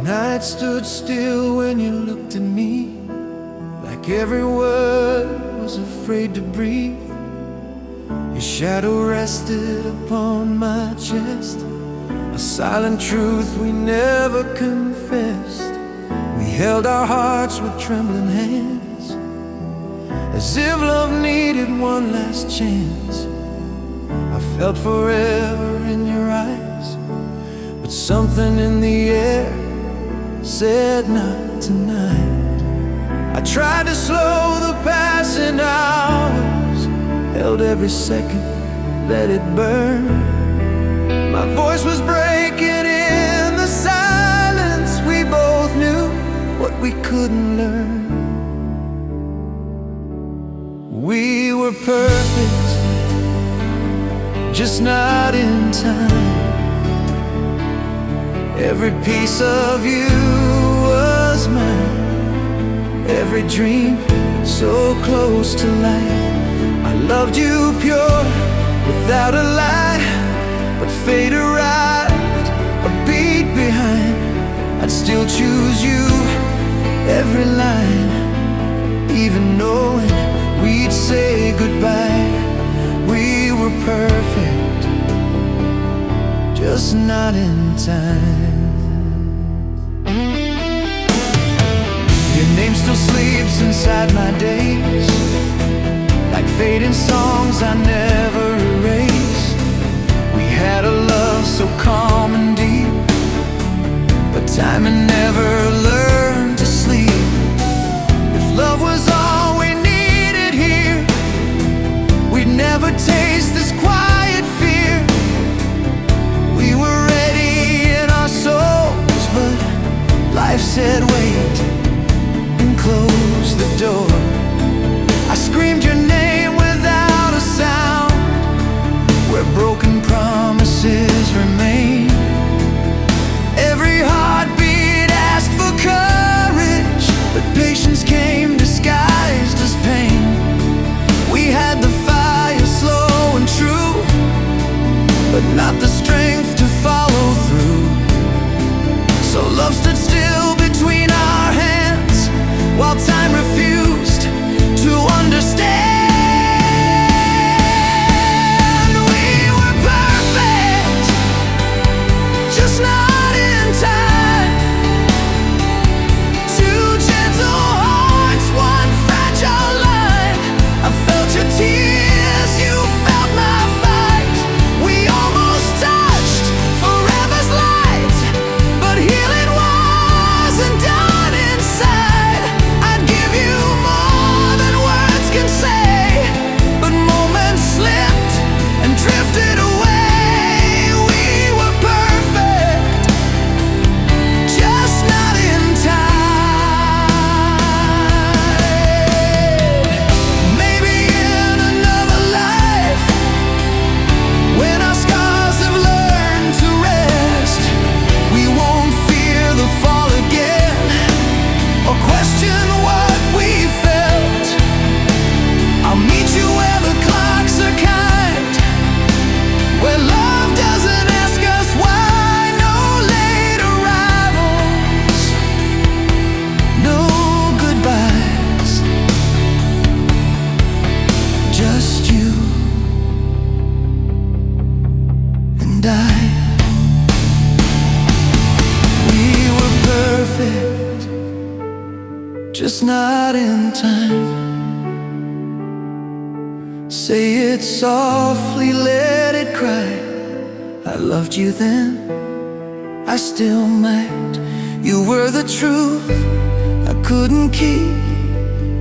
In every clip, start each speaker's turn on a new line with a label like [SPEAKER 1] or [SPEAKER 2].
[SPEAKER 1] Night stood still when you looked at me, like every word was afraid to breathe. Your shadow rested upon my chest, a silent truth we never confessed. We held our hearts with trembling hands, as if love needed one last chance. I felt forever in your eyes, but something in the air said not tonight. I tried to slow the passing hours, held every second, let it burn. My voice was breaking in the silence. We both knew what we couldn't learn. We were perfect, just not in time. Every piece of you was mine, every dream so close to life. I loved you pure, without a lie, but fate arrived, a beat behind. I'd still choose you, every line, even knowing we'd say goodbye. We were perfect, just not in time. Your name still sleeps inside my days, like fading songs I never erased. We had a love so calm and deep, but time had never learned to sleep. If love was all we needed here, we'd never taste this quiet fear. We were ready in our souls, but life said wait, and closed the door. I screamed your name without a sound, where broken promises remain. Every heartbeat asked for courage, but patience came disguised as pain. We had the fire slow and true, but not the strength to follow through. So love stood still between our hands, while time refused to understand. We were perfect, just not in time. Two gentle hearts, one fragile line. I felt your tears, you felt my fight. We almost touched forever's light, but healing wasn't done inside. I'd give you more than words can say, but moments slipped and drifted away. We were perfect, just not in time. Maybe in another life, when our scars have learned to rest, we won't fear the fall again, or question what we felt. I'll meet you where the clocks are kind, where love doesn't ask us why. No late arrivals, no goodbyes, just you and I. We were perfect, just not in time. Say it softly, let it cry. I loved you then, I still might. You were the truth I couldn't keep,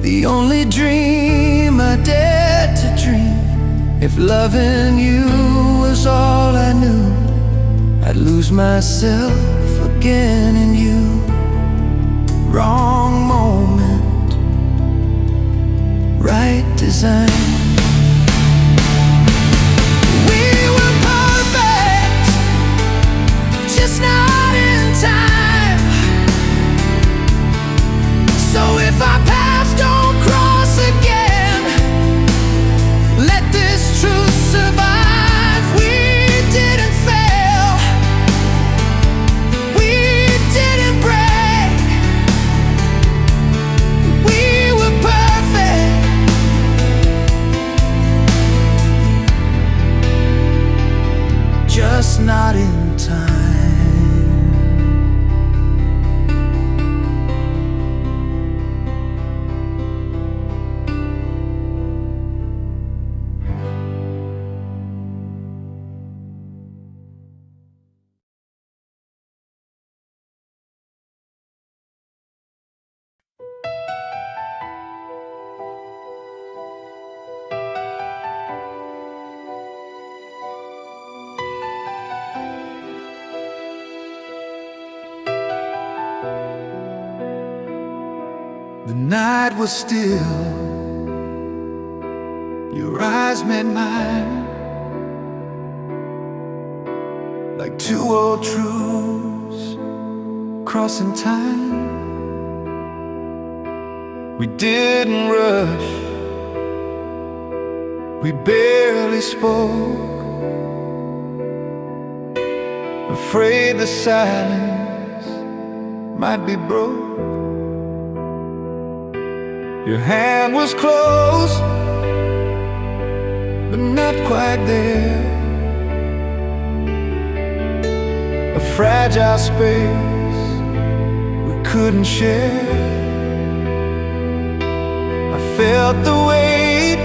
[SPEAKER 1] the only dream I dared to dream. If loving you was all I knew, I'd lose myself again in you. Wrong moment, right design. We were perfect, just not in time. So if our paths don't cross again, let this truth survive. We didn't fail, we didn't break. The night was still, your eyes met mine, like two old truths crossing time. We didn't rush, we barely spoke, afraid the silence might be broke. Your hand was close, but not quite there. A fragile space we couldn't share. I felt the weight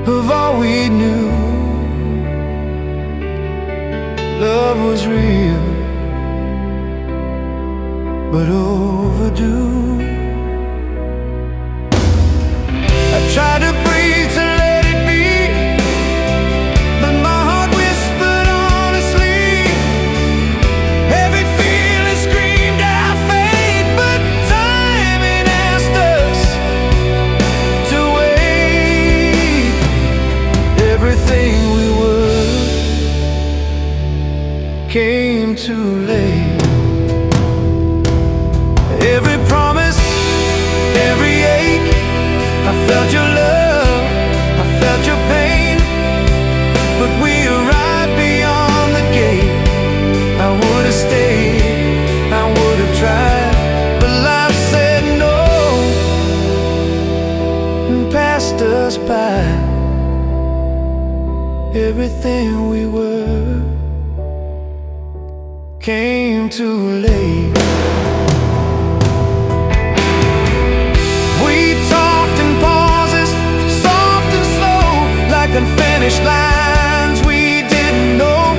[SPEAKER 1] of all we knew. Love was real, but overdue. I tried to breathe to let it be, but my heart whispered honestly. Every feeling screamed out fate, but timing asked us to wait. Everything we were came too late. Every promise, every ache, I felt your love, I felt your pain, but we arrived beyond the gate. I would've stayed, I would've tried, but life said no and passed us by. Everything we were came too late. Unfinished lines we didn't know.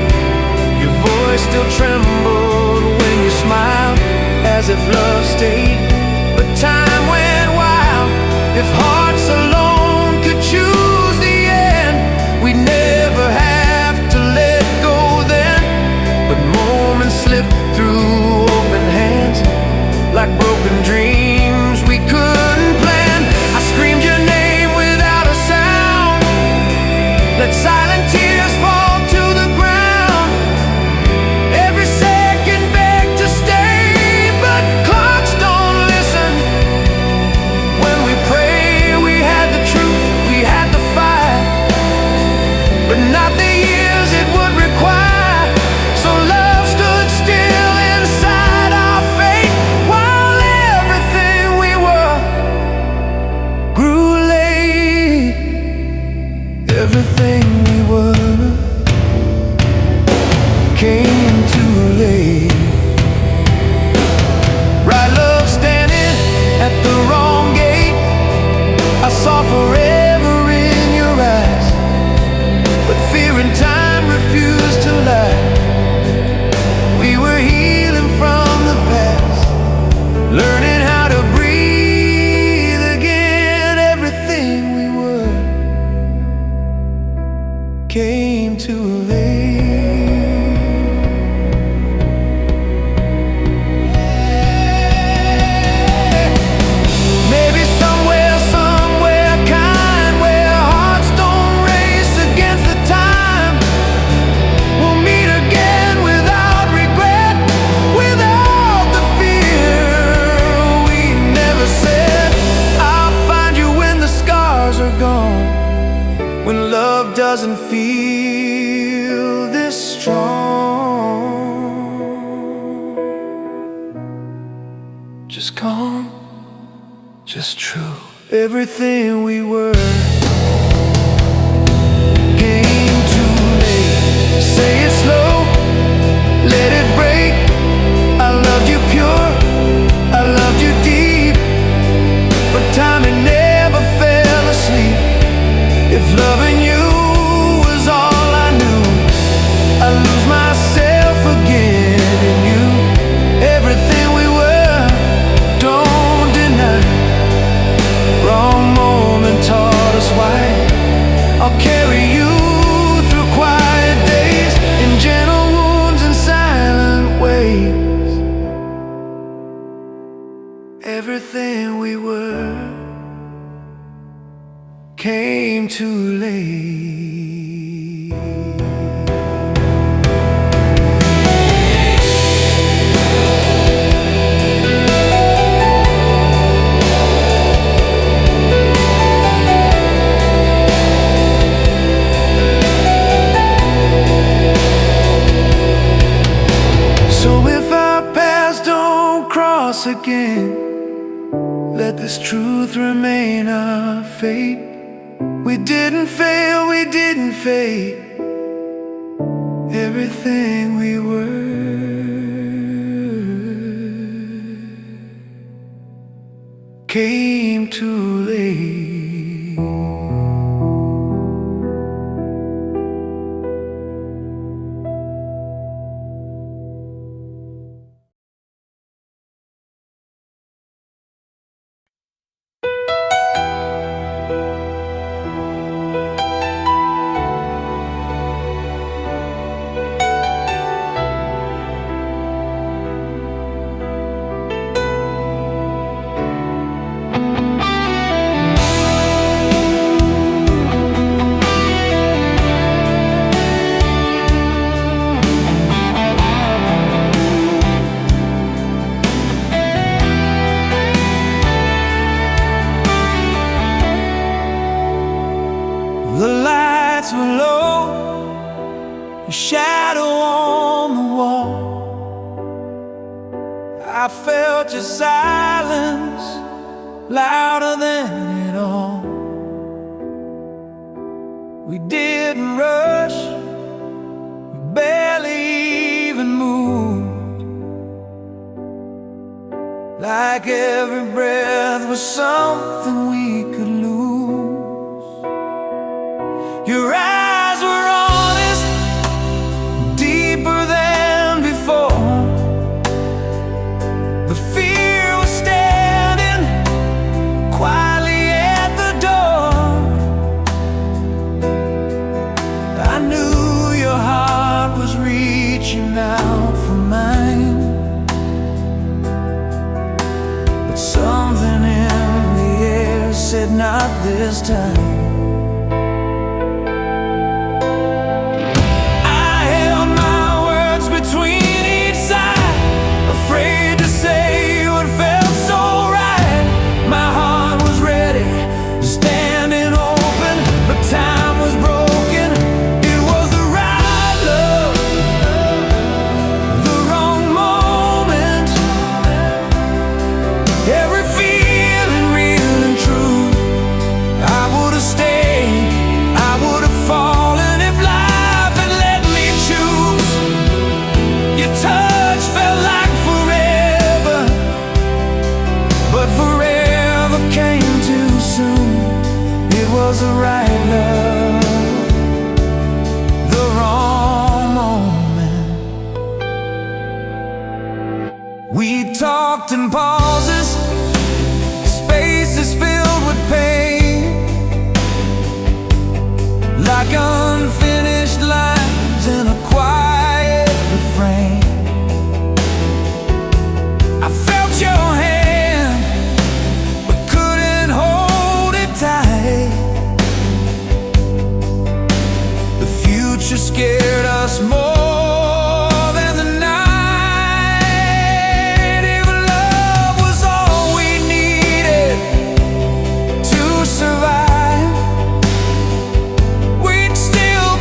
[SPEAKER 1] Your voice still trembled when you smiled, as if love stayed, but time went wild. If hearts alone could choose the end, we'd never have to let go then. But moments slipped through open hands, like broken dreams we couldn't plan. I screamed your name without a sound, let silent tears fall to the ground. Every second begged to stay, but clocks don't listen. When we pray, we had the truth, we had the fire, but not the years it would require. So love stood still inside our fate, while everything we were grew late. Everything we were came too late. Right love standing at the wrong gate. I saw forever in your eyes, but fear and time refused to lie. We were healing from the past, learning how to breathe again. Everything we were came too late. Maybe somewhere kind, where hearts don't race against the time, we'll meet again without regret, without the fear we never said. I'll find you when the scars are gone, when love doesn't feel this strong. Just calm, just true. Everything we were came too late. Say it slow, let it break. I loved you pure, I loved you deep, but time it never fell asleep. If loving you was all I knew, I lose myself again in you. Everything we were, don't deny. Wrong moment taught us came too late. So if our paths don't cross again, let this truth remain our fate. We didn't fail, we didn't fade. Everything we were came too late. The lights were low, your shadow on the wall. I felt your silence louder than it all. We didn't rush, we barely even moved, like every breath was something we could lose. Your eyes were honest, deeper than before. The fear was standing quietly at the door. I knew your heart was reaching out for mine, but something in the air said not this time. The right love, the wrong moment. We talked in pauses, spaces filled with pain, like unfinished lines in a quiet refrain. I felt your hand, but couldn't hold it tight. Just scared us more than the night. If love was all we needed to survive, we'd still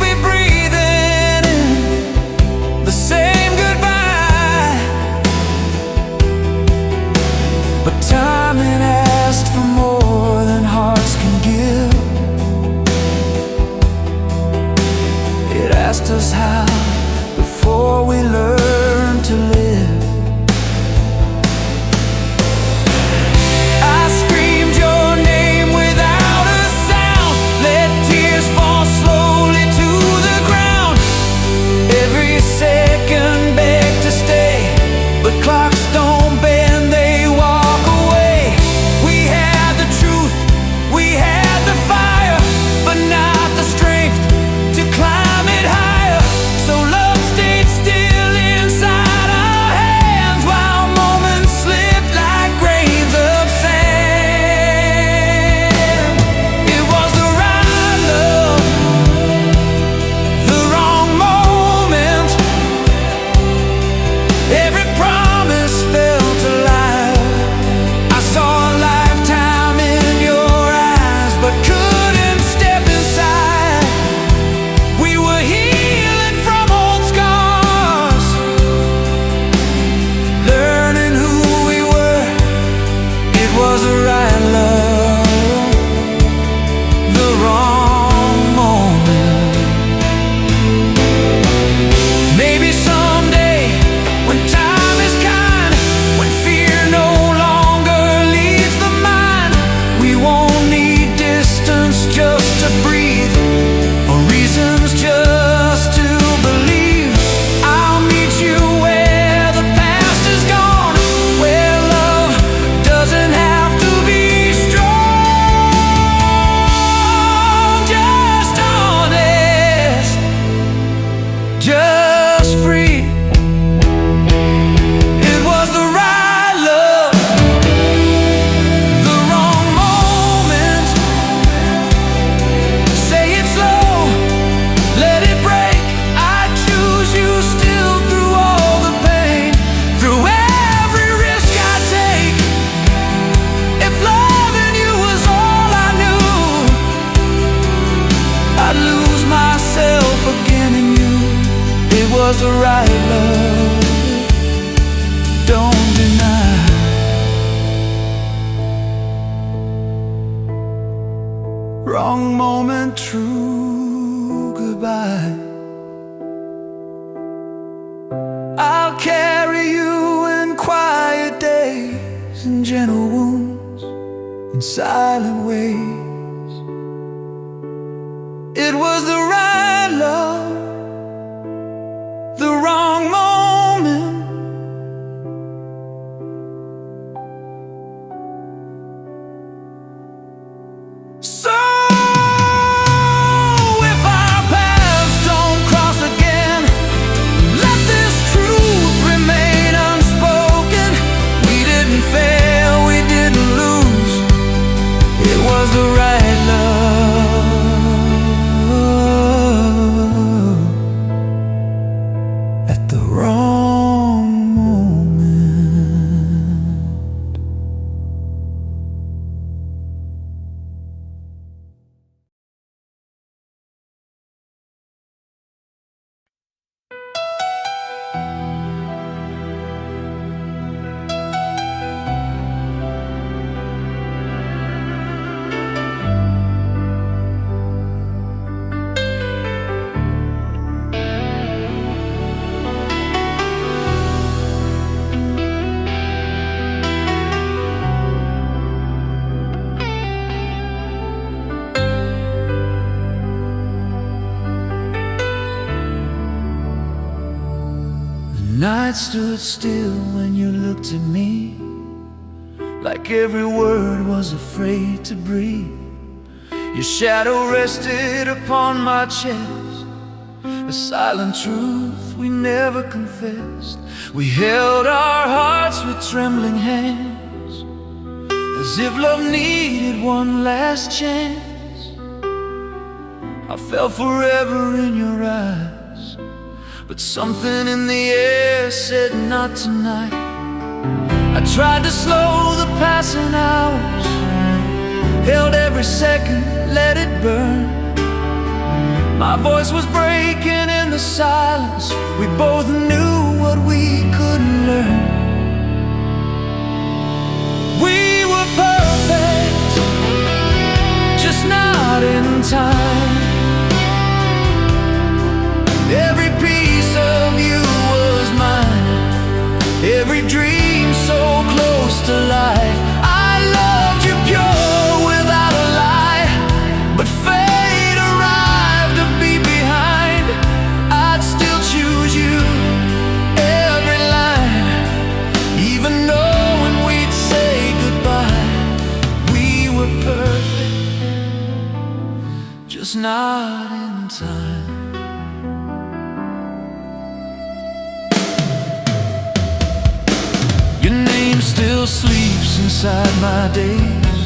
[SPEAKER 1] gentle wounds in silent ways. It was the right love, the wrong moment. So if our paths don't cross again, let this truth remain unspoken. We didn't fail, we didn't lose. It was the right love at the wrong moment. The night stood still when you looked at me, like every word was afraid to breathe. Your shadow rested upon my chest, a silent truth we never confessed. We held our hearts with trembling hands, as if love needed one last chance. I fell forever in your eyes, but something in the air said not tonight. I tried to slow the passing hours, held every second, let it burn. My voice was breaking in the silence. We both knew what we couldn't learn. We were perfect, just not in time. Every piece of you was mine, every dream so close to life. I loved you pure without a lie, but fate arrived to be behind. I'd still choose you every line, even knowing we'd say goodbye. We were perfect, just not in time. Your name still sleeps inside my days,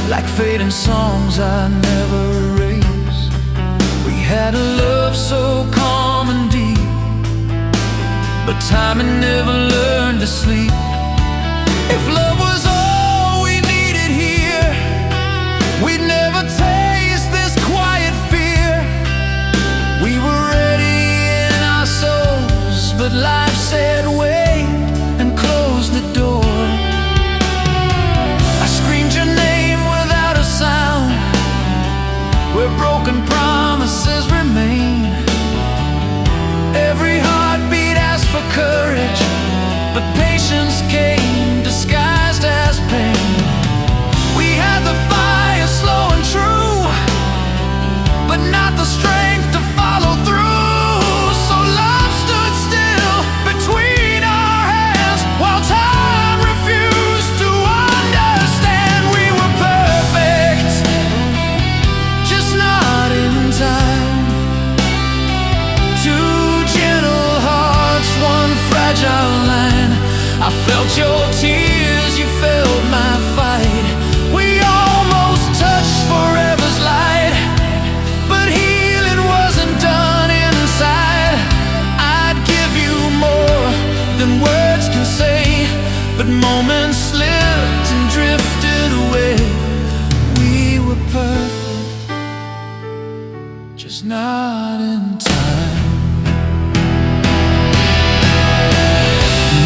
[SPEAKER 1] like fading songs I never erase. We had a love so calm and deep, but time had never learned to sleep. If love was all we needed here, we'd never taste this quiet fear. We were ready in our souls, but life said wait and closed the door. I screamed your name without a sound, where broken promises remain. Every heartbeat asked for courage, but patience came disguised as pain. We had the fire slow and true, but not the strength to follow through. So love stood still between our hands, while time refused to understand. We were perfect, just not in time. Two gentle hearts, one fragile line. I felt your tears, you felt my fight. We almost touched forever's light, but healing wasn't done inside. I'd give you more than words can say, but moments slipped and drifted away. We were perfect, just not in time.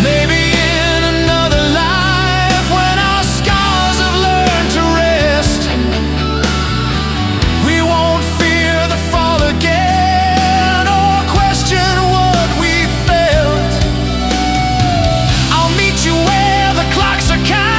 [SPEAKER 1] Maybe in another life, when our scars have learned to rest, we won't fear the fall again, or question what we felt. I'll meet you where the clocks are counting,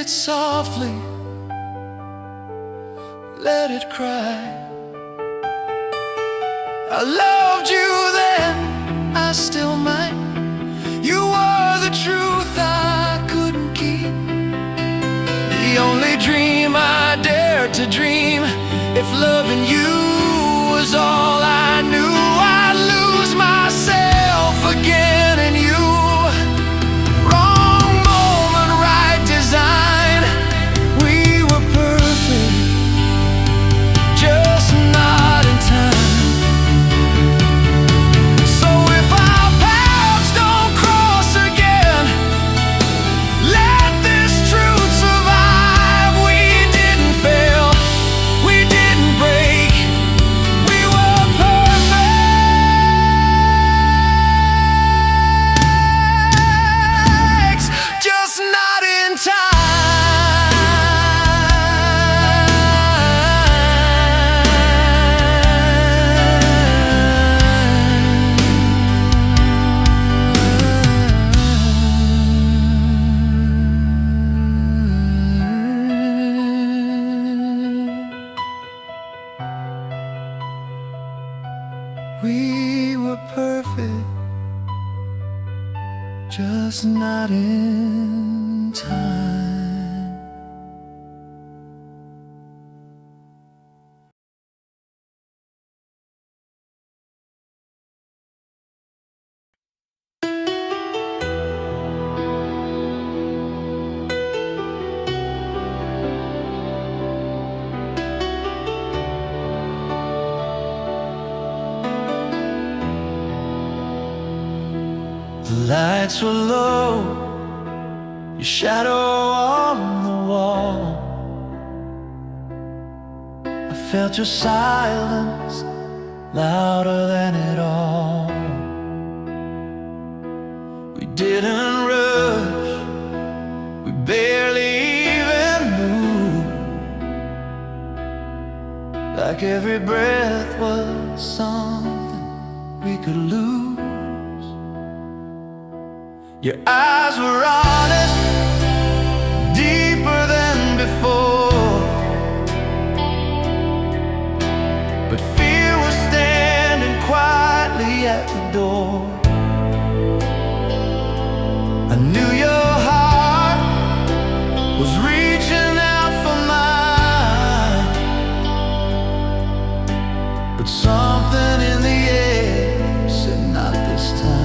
[SPEAKER 1] it softly, let it cry. I loved you then, I still might. You were the truth I couldn't keep, the only dream I dared to dream. If loving you was all I knew, I'd lose myself again in you. Wrong moment, right design. We were perfect, just not in time. So if our paths don't cross again, let this truth survive. We didn't fail, we didn't break. We were perfect, just not in time. We were perfect, just not in time. The lights were low, your shadow on the wall. I felt your silence louder than it all. We didn't rush, we barely even moved, like every breath was something we could lose. Your eyes were honest, deeper than before, but fear was standing quietly at the door. I knew your heart was reaching out for mine, but something in the air said not this time.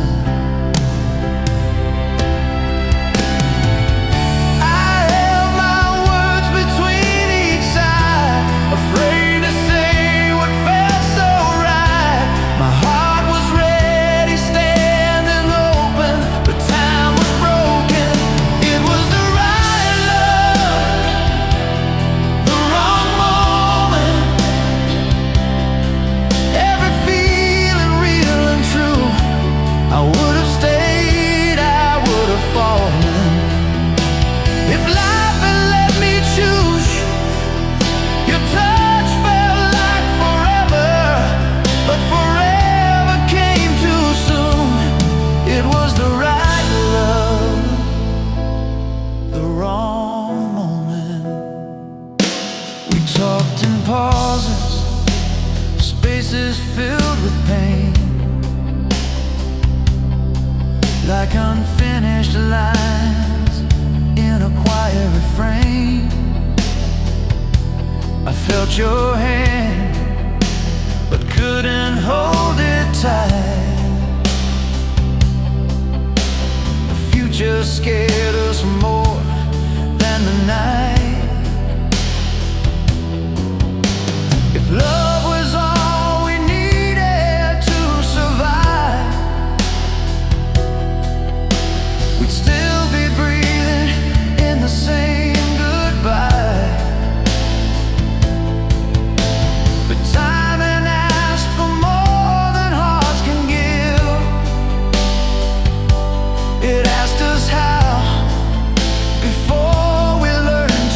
[SPEAKER 1] Pauses, spaces filled with pain, like unfinished lines in a quiet refrain. I felt your hand, but couldn't hold it tight. The future scared us more than the night. Love was all we needed to survive. We'd still be breathing in the same goodbye. But timing asked for more than hearts can give. It asked us how before we learned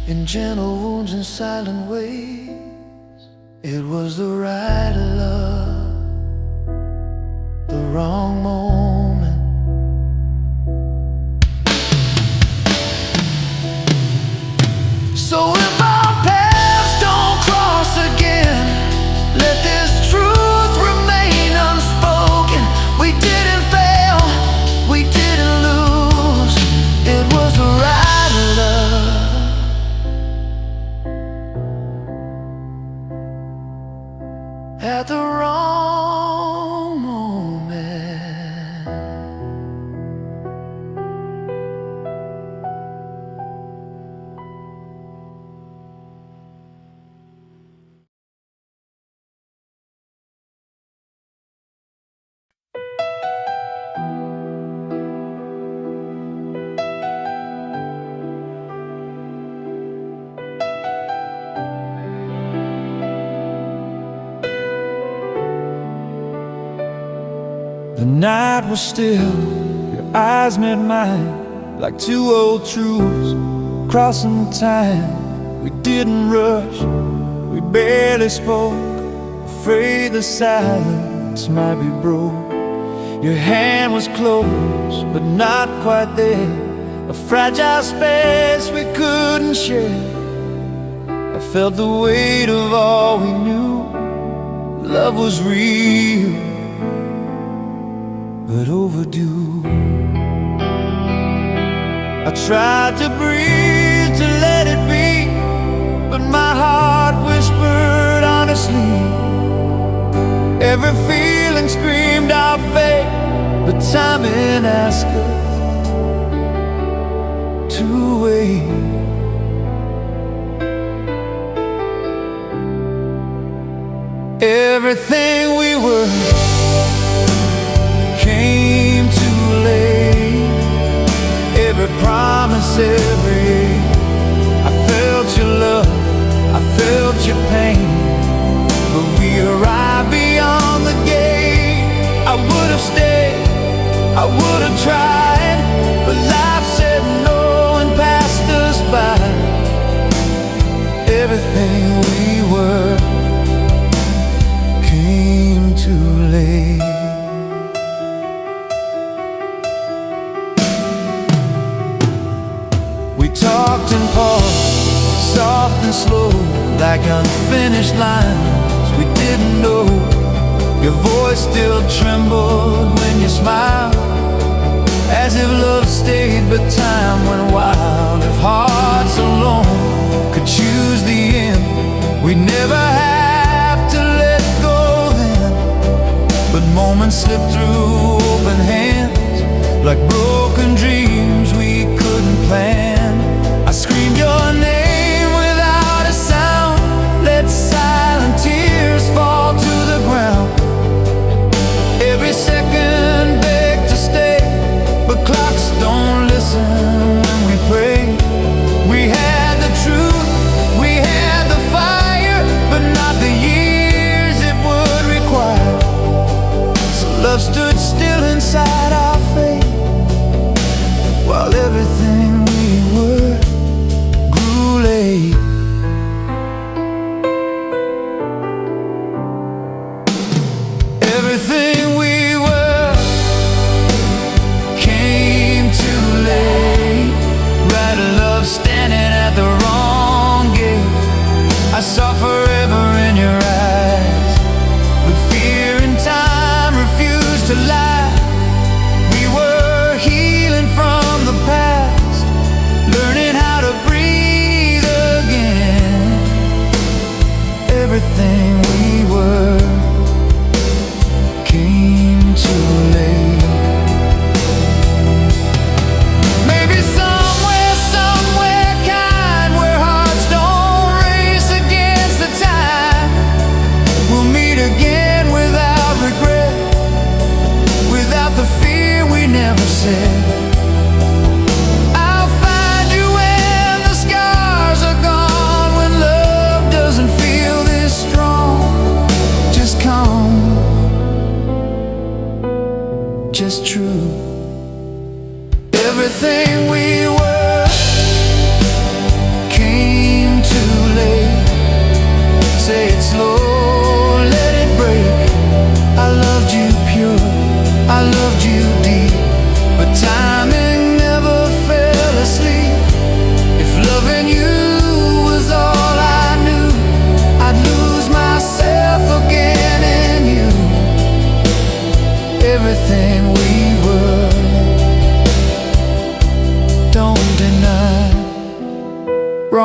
[SPEAKER 1] in gentle wounds and silent ways. It was the right love, the wrong moment. So if our paths don't cross again, let this truth remain unspoken. We didn't fail, we didn't lose. It was the right love at the wrong moment.
[SPEAKER 2] The night was still, your eyes met mine, like two old truths crossing time. We didn't rush, we barely spoke, afraid the silence might be broke. Your hand was close, but not quite there, a fragile space we couldn't share. I felt the weight of all we knew, love was real, but overdue. I tried to breathe, to let it be, but my heart whispered honestly. Every feeling screamed out fate, but timing asked us to wait. Everything we were came too late. Every promise, every ache. I felt your love, I felt your pain, but we arrived beyond the gate. I would have stayed, I would have tried, but life said no and passed us by. Everything we were came too late. We talked and paused, soft and slow, like unfinished lines we didn't know. Your voice still trembled when you smiled, as if love stayed but time went wild. If hearts alone could choose the end, we'd never have to let go then. But moments slipped through open hands, like broken dreams we couldn't plan. I screamed your name without a sound, let silent tears fall to the ground. Every second begged to stay, but clocks don't listen when we pray. We had the truth, we had the fire, but not the years it would require. So love stood still inside our faith, while everything we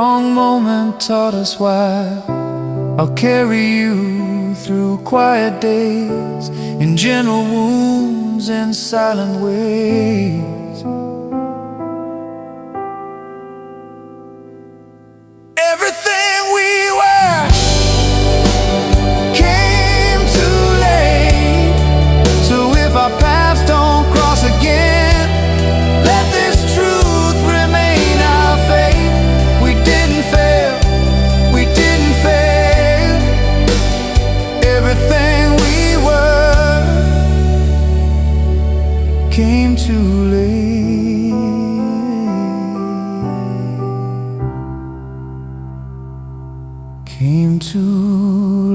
[SPEAKER 2] wrong moment taught us why. I'll carry you through quiet days, in gentle wounds and silent ways. Everything we were came too late. So if our paths don't cross again, let this truth remain our fate. We didn't fail, we didn't fail. Everything we were came too late. Came too